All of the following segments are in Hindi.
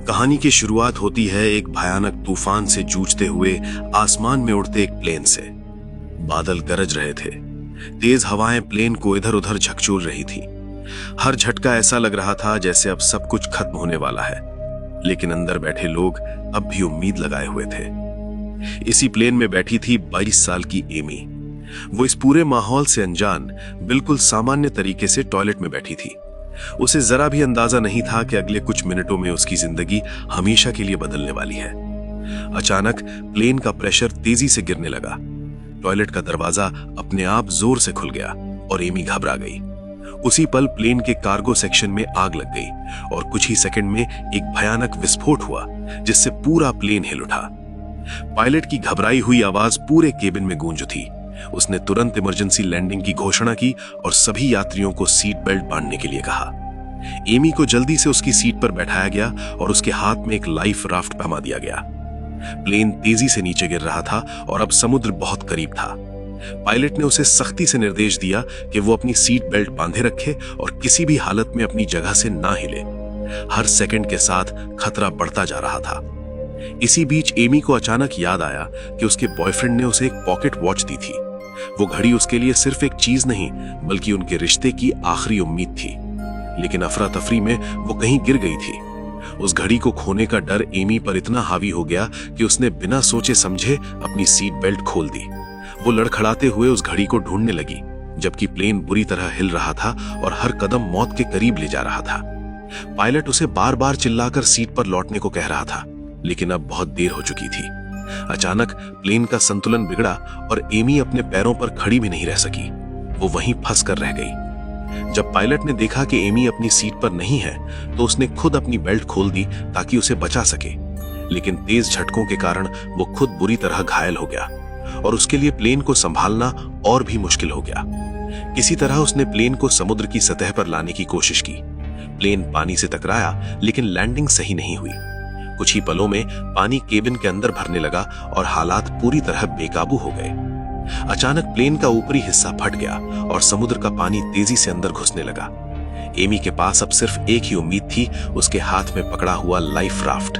कहानी की शुरुआत होती है एक भयानक तूफान से जूझते हुए आसमान में उड़ते एक प्लेन से। बादल गरज रहे थे, तेज हवाएं प्लेन को इधर उधर झकझोर रही थी। हर झटका ऐसा लग रहा था जैसे अब सब कुछ खत्म होने वाला है, लेकिन अंदर बैठे लोग अब भी उम्मीद लगाए हुए थे। इसी प्लेन में बैठी थी 22 साल की एमी। वो इस पूरे माहौल से अनजान बिल्कुल सामान्य तरीके से टॉयलेट में बैठी थी। उसे जरा भी अंदाजा नहीं था कि अगले कुछ मिनटों में उसकी जिंदगी हमेशा के लिए बदलने वाली है। अचानक प्लेन का प्रेशर तेजी से गिरने लगा। टॉयलेट का दरवाजा अपने आप जोर से खुल गया और एमी घबरा गई। उसी पल प्लेन के कार्गो सेक्शन में आग लग गई और कुछ ही सेकंड में एक भयानक विस्फोट हुआ जिससे पूरा प्लेन हिल उठा। पायलट की घबराई हुई आवाज पूरे केबिन में गूंज उठी। उसने तुरंत इमरजेंसी लैंडिंग की घोषणा की और सभी यात्रियों को सीट बेल्ट बांधने के लिए कहा। एमी को जल्दी से उसकी सीट पर बैठाया गया और उसके हाथ में एक लाइफ राफ्ट थमा दिया गया। प्लेन तेजी से नीचे गिर रहा था और अब समुद्र बहुत करीब था। पायलट ने उसे सख्ती से निर्देश दिया कि वो अपनी सीट बेल्ट बांधे रखे और किसी भी हालत में अपनी जगह से ना हिले। हर सेकंड के साथ खतरा बढ़ता जा रहा था। इसी बीच एमी को अचानक याद आया कि उसके बॉयफ्रेंड ने उसे एक पॉकेट वॉच दी थी। वो घड़ी उसके लिए सिर्फ एक चीज नहीं बल्कि उनके रिश्ते की आखिरी उम्मीद थी। लेकिन अफरा तफरी में वो कहीं गिर गई थी। उस घड़ी को खोने का डर एमी पर इतना हावी हो गया कि उसने बिना सोचे समझे अपनी सीट बेल्ट खोल दी। वो लड़खड़ाते हुए उस घड़ी को ढूंढने लगी, जबकि प्लेन बुरी तरह हिल रहा था और हर कदम मौत के करीब ले जा रहा था। पायलट उसे बार बार चिल्लाकर सीट पर लौटने को कह रहा था, लेकिन अब बहुत देर हो चुकी थी। अचानक प्लेन का संतुलन बिगड़ा और एमी अपने पैरों पर खड़ी भी नहीं रह सकी। वो वहीं फंस कर रह गई। जब पायलट ने देखा कि एमी अपनी सीट पर नहीं है तो उसने खुद अपनी बेल्ट खोल दी ताकि उसे बचा सके। लेकिन तेज झटकों के कारण वो खुद बुरी तरह घायल हो गया और उसके लिए प्लेन को संभालना और भी मुश्किल हो गया। किसी तरह उसने प्लेन को समुद्र की सतह पर लाने की कोशिश की। प्लेन पानी से टकराया लेकिन लैंडिंग सही नहीं हुई। कुछ ही पलों में पानी केबिन के अंदर भरने लगा और हालात पूरी तरह बेकाबू हो गए। अचानक प्लेन का ऊपरी हिस्सा फट गया और समुद्र का पानी तेजी से अंदर घुसने लगा। एमी के पास अब सिर्फ एक ही उम्मीद थी, उसके हाथ में पकड़ा हुआ लाइफ राफ्ट।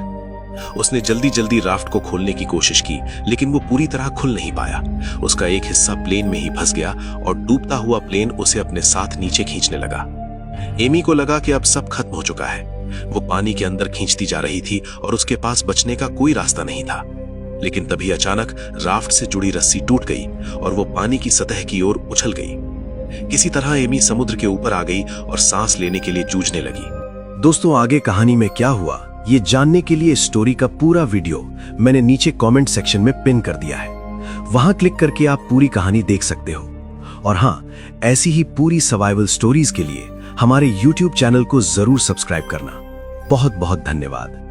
उसने जल्दी जल्दी राफ्ट को खोलने की कोशिश की, लेकिन वो पूरी तरह खुल नहीं पाया। उसका एक हिस्सा प्लेन में ही फंस गया और डूबता हुआ प्लेन उसे अपने साथ नीचे खींचने लगा। एमी को लगा कि अब सब खत्म हो चुका है। वो पानी के अंदर खींचती जा रही थी और उसके पास बचने का कोई रास्ता नहीं था। लेकिन तभी अचानक राफ्ट से जुड़ी रस्सी टूट गई और वो पानी की सतह की ओर उछल गई। किसी तरह एमी समुद्र के ऊपर आ गई और सांस लेने के लिए जूझने लगी। दोस्तों, आगे कहानी में क्या हुआ ये जानने के लिए स्टोरी का पूरा वीडियो मैंने नीचे कमेंट सेक्शन में पिन कर दिया है। वहां क्लिक करके आप पूरी कहानी देख सकते हो। और हां, ऐसी ही पूरी सर्वाइवल स्टोरीज के लिए हमारे YouTube चैनल को जरूर सब्सक्राइब करना। बहुत बहुत धन्यवाद।